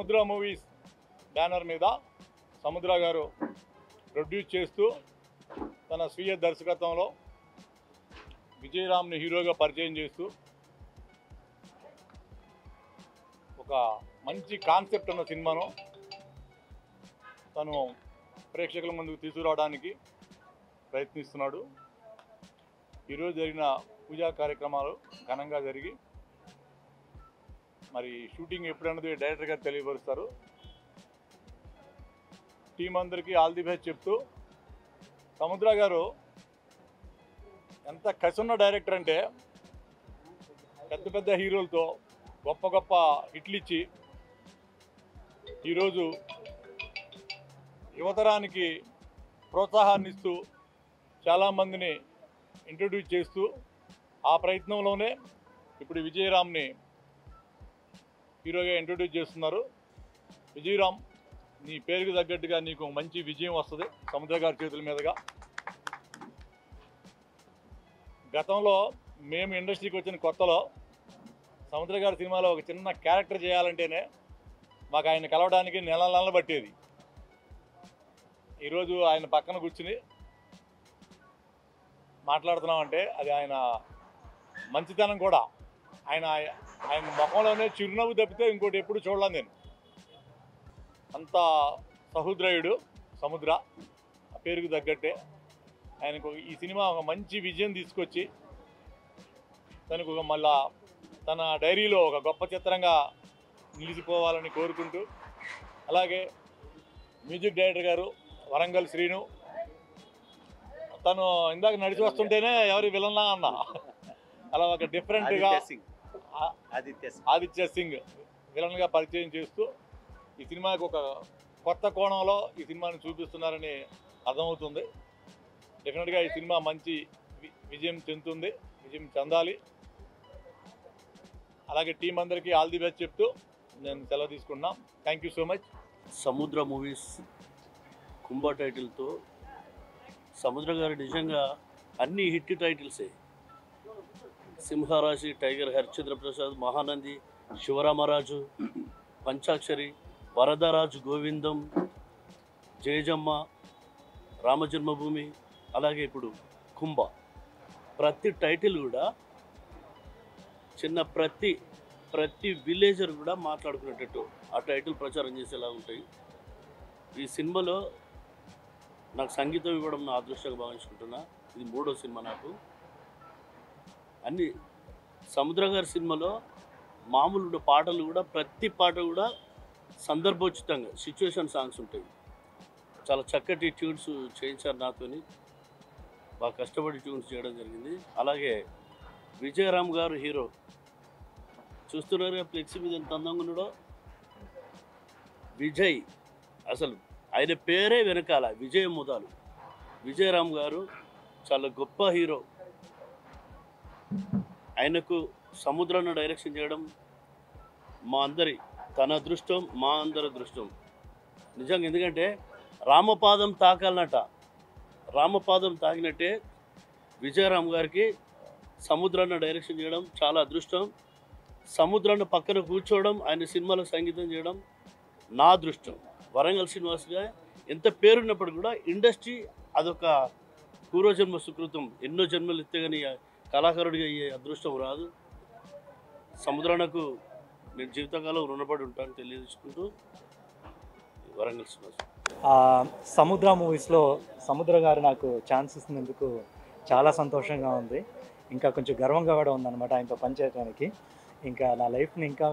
సముద్ర movies banner మీద సముద్ర గారు ప్రొడ్యూస్ చేస్తూ తన స్వీయ దర్శకత్వంలో విజయరామ్ని హీరోగా పరిచయం చేస్తూ ఒక మంచి కాన్సెప్ట్ ఉన్న సినిమాను తను ప్రేక్షకుల ముందుకు తీసుకురావడానికి ప్రయత్నిస్తున్నాడు. ఈరోజు జరిగిన పూజా కార్యక్రమాలు ఘనంగా జరిగి మరి షూటింగ్ ఎప్పుడన్నది డైరెక్టర్ గారు తెలియపరుస్తారు. టీం అందరికీ ఆల్ ది బెస్ట్ చెప్తూ సముద్ర గారు ఎంత కసున్న డైరెక్టర్ అంటే పెద్ద పెద్ద హీరోలతో గొప్ప గొప్ప హిట్లు ఇచ్చి ఈరోజు యువతరానికి ప్రోత్సాహాన్ని ఇస్తూ చాలామందిని ఇంట్రడ్యూస్ చేస్తూ ఆ ప్రయత్నంలోనే ఇప్పుడు విజయరామ్ని హీరోగా ఇంట్రడ్యూస్ చేస్తున్నారు. విజయరామ్, నీ పేరుకు తగ్గట్టుగా నీకు మంచి విజయం వస్తుంది సముద్ర గారి చేతుల మీదుగా. గతంలో మేము ఇండస్ట్రీకి వచ్చిన కొత్తలో సముద్ర గారి సినిమాలో ఒక చిన్న క్యారెక్టర్ చేయాలంటేనే మాకు ఆయన కలవడానికి నెలలు పట్టేది. ఈరోజు ఆయన పక్కన కూర్చుని మాట్లాడుతున్నామంటే అది ఆయన మంచితనం కూడా. ఆయన ముఖంలోనే చిరునవ్వు తప్పితే ఇంకోటి ఎప్పుడు చూడలేను నేను. అంత సహృదయుడు సముద్ర, ఆ పేరుకు తగ్గట్టే. ఆయనకు ఈ సినిమా ఒక మంచి విజయం తీసుకొచ్చి తనకు మళ్ళా తన డైరీలో ఒక గొప్ప చిత్రంగా నిలిచిపోవాలని కోరుకుంటూ, అలాగే మ్యూజిక్ డైరెక్టర్ గారు వరంగల్ శ్రీను, తను ఇందాక నడిచి వస్తుంటేనే ఎవరి విలన్నా అన్న, అలా ఒక డిఫరెంట్గా ఆదిత్య సింగ్ విలన్గా పరిచయం చేస్తూ ఈ సినిమాకి ఒక కొత్త కోణంలో ఈ సినిమాని చూపిస్తున్నారని అర్థమవుతుంది. డెఫినెట్గా ఈ సినిమా మంచి విజయం చెందుతుంది, విజయం చెందాలి. అలాగే టీం అందరికీ ఆల్ ది బెస్ట్ చెప్తూ నేను సెలవు తీసుకున్నాం. Thank you so much. సముద్ర మూవీస్ కుంభ టైటిల్తో సముద్ర గారు నిజంగా అన్ని హిట్ టైటిల్సే. సింహరాశి, టైగర్, హరిశ్చంద్ర ప్రసాద్, మహానంది, శివరామరాజు, పంచాక్షరి, వరదరాజు, గోవిందం, జయజమ్మ, రామజన్మభూమి, అలాగే ఇప్పుడు కుంభ. ప్రతి టైటిల్ కూడా చిన్న ప్రతి విలేజర్ కూడా మాట్లాడుకునేటట్టు ఆ టైటిల్ ప్రచారం చేసేలా ఉంటాయి. ఈ సినిమాలో నాకు సంగీతం ఇవ్వడం నా అదృష్టంగా భావించుకుంటున్నా. ఇది 3వ సినిమా నాకు. అన్ని సముద్ర గారి సినిమాలో మామూలు పాటలు కూడా ప్రతి పాట కూడా సందర్భోచితంగా సిచ్యువేషన్ సాంగ్స్ ఉంటాయి. చాలా చక్కటి ట్యూన్స్ చేయించారు నాతోని, బాగా కష్టపడి ట్యూన్స్ చేయడం జరిగింది. అలాగే విజయరామ్ గారు హీరో, చూస్తున్నారుగా ఫ్లెక్సీ మీద ఎంత అందంగా ఉన్నాడో. విజయ్, అసలు ఆయన పేరే వెనకాల విజయ ముదాలు. విజయరామ్ గారు చాలా గొప్ప హీరో. ఆయనకు సముద్రాన్ని డైరెక్షన్ చేయడం తన అదృష్టం, మా అందరి అదృష్టం నిజంగా. ఎందుకంటే రామపాదం తాకాలన్నట, రామపాదం తాకినట్టే విజయరామ్ గారికి సముద్రాన్ని డైరెక్షన్ చేయడం చాలా అదృష్టం. సముద్రాన్ని పక్కన కూర్చోవడం, ఆయన సినిమాలో సంగీతం చేయడం నా అదృష్టం. వరంగల్ శ్రీనివాస్గా ఎంత పేరున్నప్పుడు కూడా ఇండస్ట్రీ అదొక పూర్వజన్మ సుకృతం. ఎన్నో జన్మలు ఎత్తే కానీ కళాకారుడిగా అయ్యే అదృష్టం రాదు. సముద్రానికి నేను జీవితకాలం రుణపడి ఉంటాను తెలియజేసుకుంటూ వరంగల్ శ్రీనివాస్. సముద్ర మూవీస్లో సముద్ర గారు నాకు ఛాన్స్ ఇస్తున్నందుకు చాలా సంతోషంగా ఉంది. ఇంకా కొంచెం గర్వంగా కూడా ఉందన్నమాట ఆయనతో పనిచేయడానికి. ఇంకా నా లైఫ్ని ఇంకా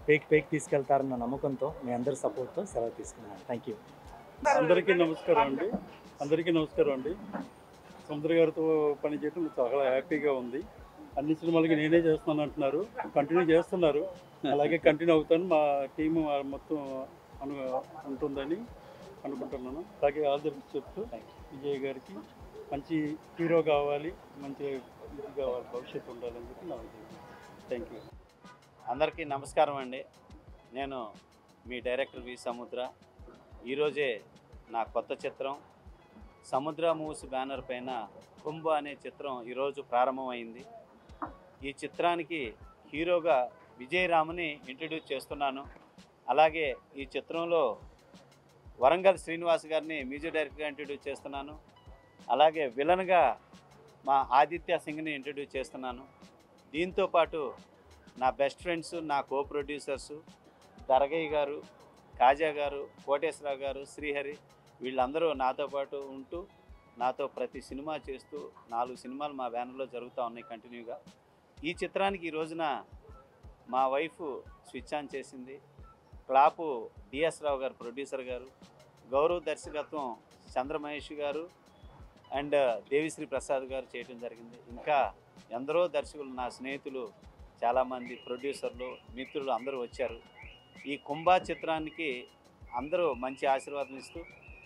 పైకి తీసుకెళ్తారన్న నమ్మకంతో మీ అందరి సపోర్ట్తో సెలవు తీసుకున్నాను. Thank you. అందరికీ నమస్కారం అండి. సముద్ర గారితో పనిచేయడం చాలా హ్యాపీగా ఉంది. అన్ని సినిమాలకి నేనే చేస్తున్నాను అంటున్నారు, కంటిన్యూ చేస్తున్నారు. అలాగే కంటిన్యూ అవుతాను. మా టీము మొత్తం ఉంటుందని అనుకుంటున్నాను. అలాగే ఆల్ ది బెస్ట్ చెప్తూ విజయ్ గారికి మంచి హీరో కావాలి, మంచి ఇది కావాలి, భవిష్యత్తు ఉండాలని చెప్పి నా ఉద్దేశం. Thank you. అందరికీ నమస్కారం అండి. నేను మీ డైరెక్టర్ వి సముద్ర. ఈరోజే నా కొత్త చిత్రం సముద్ర మూవీస్ బ్యానర్ పైన కుంభ అనే చిత్రం ఈరోజు ప్రారంభమైంది. ఈ చిత్రానికి హీరోగా విజయరామ్ని ఇంట్రడ్యూస్ చేస్తున్నాను. అలాగే ఈ చిత్రంలో వరంగల్ శ్రీనివాస్ గారిని మ్యూజిక్ డైరెక్టర్గా ఇంట్రడ్యూస్ చేస్తున్నాను. అలాగే విలన్గా మా ఆదిత్య సింగ్ని ఇంట్రడ్యూస్ చేస్తున్నాను. దీంతోపాటు నా బెస్ట్ ఫ్రెండ్స్, నా కో ప్రొడ్యూసర్సు దరగయ్య గారు, కాజా గారు, కోటేశ్వరరావు గారు, శ్రీహరి, వీళ్ళందరూ నాతో పాటు ఉంటూ నాతో ప్రతి సినిమా చేస్తూ 4 సినిమాలు మా బ్యానర్లో జరుగుతూ ఉన్నాయి కంటిన్యూగా. ఈ చిత్రానికి ఈ రోజున మా వైఫ్ స్విచ్ ఆన్ చేసింది. క్లాపు డిఎస్ రావు గారు ప్రొడ్యూసర్ గారు, గౌరవ్ దర్శకత్వం చంద్రమహేష్ గారు అండ్ దేవిశ్రీ ప్రసాద్ గారు చేయడం జరిగింది. ఇంకా ఎందరో దర్శకులు, నా స్నేహితులు, చాలామంది ప్రొడ్యూసర్లు, మిత్రులు అందరూ వచ్చారు. ఈ కుంభా చిత్రానికి అందరూ మంచి ఆశీర్వాదం ఇస్తూ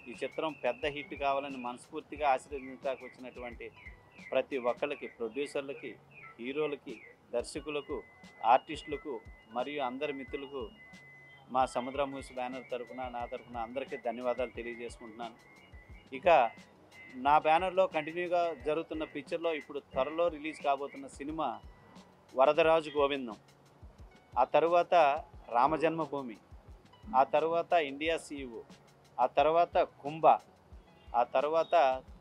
ఈ చిత్రం పెద్ద హిట్ కావాలని మనస్ఫూర్తిగా ఆశీర్వదించడానికి వచ్చినటువంటి ప్రతి ఒక్కళ్ళకి, ప్రొడ్యూసర్లకి, హీరోలకి, దర్శకులకు, ఆర్టిస్టులకు మరియు అందరి మిత్రులకు మా సముద్ర మూవీస్ బ్యానర్ తరఫున, నా తరఫున అందరికీ ధన్యవాదాలు తెలియజేసుకుంటున్నాను. ఇక నా బ్యానర్లో కంటిన్యూగా జరుగుతున్న పిక్చర్లో ఇప్పుడు త్వరలో రిలీజ్ కాబోతున్న సినిమా వరదరాజు గోవిందం, ఆ తర్వాత రామజన్మభూమి, ఆ తర్వాత ఇండియా CEO, ఆ తర్వాత కుంభ, ఆ తర్వాత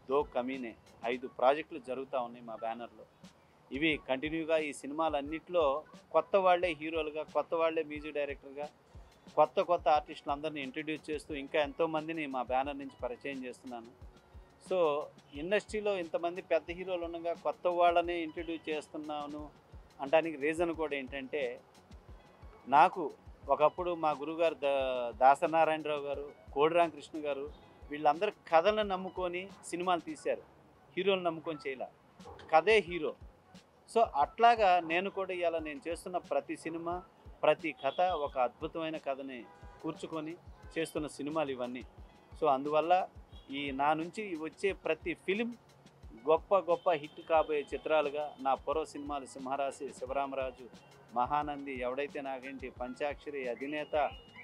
దో కమీనే, 5 ప్రాజెక్టులు జరుగుతూ ఉన్నాయి మా బ్యానర్లో. ఇవి కంటిన్యూగా ఈ సినిమాలన్నింటిలో కొత్త వాళ్ళే హీరోలుగా, కొత్త వాళ్ళే మ్యూజిక్ డైరెక్టర్గా, కొత్త ఆర్టిస్టులు అందరినీ ఇంట్రడ్యూస్ చేస్తూ ఇంకా ఎంతోమందిని మా బ్యానర్ నుంచి పరిచయం చేస్తున్నాను. సో ఇండస్ట్రీలో ఇంతమంది పెద్ద హీరోలు ఉండగా కొత్త వాళ్ళని ఇంట్రడ్యూస్ చేస్తున్నాను అనడానికి రీజన్ కూడా ఏంటంటే, నాకు ఒకప్పుడు మా గురువుగారు దాసనారాయణరావు గారు, కోడిరాం కృష్ణ గారు, వీళ్ళందరూ కథలను నమ్ముకొని సినిమాలు తీశారు, హీరోలు నమ్ముకొని చేయలే, కథే హీరో. సో అట్లాగా నేను కూడా ఇవాళ నేను చేస్తున్న ప్రతి సినిమా, ప్రతి కథ ఒక అద్భుతమైన కథని కూర్చుకొని చేస్తున్న సినిమాలు ఇవన్నీ. సో అందువల్ల ఈ నా నుంచి వచ్చే ప్రతి ఫిలిం గొప్ప హిట్ కాబోయే చిత్రాలుగా నా పూర్వ సినిమాలు సింహరాశి, శివరామరాజు, మహానంది, ఎవడైతే నాగేంటి, పంచాక్షరి, అధినేత,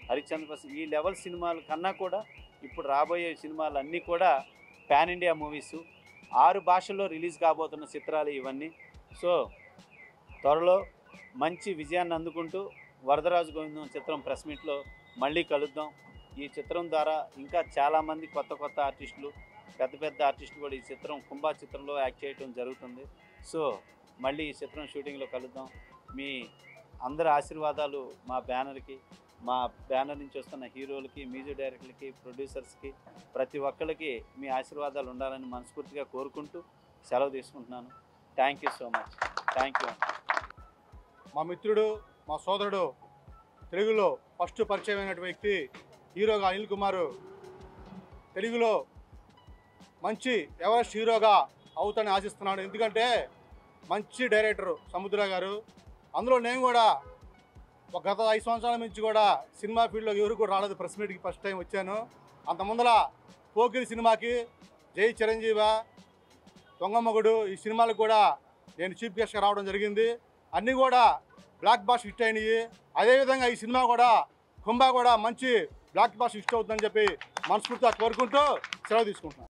హరిశ్చంద్ర ప్రసాద్, ఈ లెవెల్ సినిమాల కన్నా కూడా ఇప్పుడు రాబోయే సినిమాలు అన్నీ కూడా పాన్ ఇండియా మూవీసు, 6 భాషల్లో రిలీజ్ కాబోతున్న చిత్రాలు ఇవన్నీ. సో త్వరలో మంచి విజయాన్ని అందుకుంటూ వరదరాజు గోవిందం చిత్రం ప్రెస్ మీట్లో మళ్ళీ కలుద్దాం. ఈ చిత్రం ద్వారా ఇంకా చాలామంది కొత్త ఆర్టిస్టులు, పెద్ద ఆర్టిస్టులు కూడా ఈ చిత్రం కుంభా చిత్రంలో యాక్ట్ చేయడం జరుగుతుంది. సో మళ్ళీ ఈ చిత్రం షూటింగ్లో కలుద్దాం. మీ అందరి ఆశీర్వాదాలు మా బ్యానర్కి, మా బ్యానర్ నుంచి వస్తున్న హీరోలకి, మ్యూజిక్ డైరెక్టర్లకి, ప్రొడ్యూసర్స్కి, ప్రతి ఒక్కరికి మీ ఆశీర్వాదాలు ఉండాలని మనస్ఫూర్తిగా కోరుకుంటూ సెలవు తీసుకుంటున్నాను. Thank you so much. Thank you. మా మిత్రుడు, మా సోదరుడు, తెలుగులో ఫస్ట్ పరిచయమైన వ్యక్తి హీరోగా అనిల్ కుమార్ తెలుగులో మంచి ఎవరెస్ట్ హీరోగా అవుతానని ఆశిస్తున్నాడు. ఎందుకంటే మంచి డైరెక్టరు సముద్ర గారు. అందులో నేను కూడా ఒక గత 5 సంవత్సరాల నుంచి కూడా సినిమా ఫీల్డ్లో ఎవరు కూడా రాలేదు. ప్రెస్ మీట్కి ఫస్ట్ టైం వచ్చాను. అంత ముందర పోకిరి సినిమాకి, జై చిరంజీవ, దొంగమ్మగుడు, ఈ సినిమాలకు కూడా నేను చీఫ్ గెస్ట్గా రావడం జరిగింది. అన్నీ కూడా బ్లాక్ బాస్ హిట్ అయినాయి. అదేవిధంగా ఈ సినిమా కూడా కుంభా కూడా మంచి బ్లాక్ బాస్ హిట్ అవుతుందని చెప్పి మనస్ఫూర్తిగా కోరుకుంటూ సెలవు తీసుకుంటున్నాను.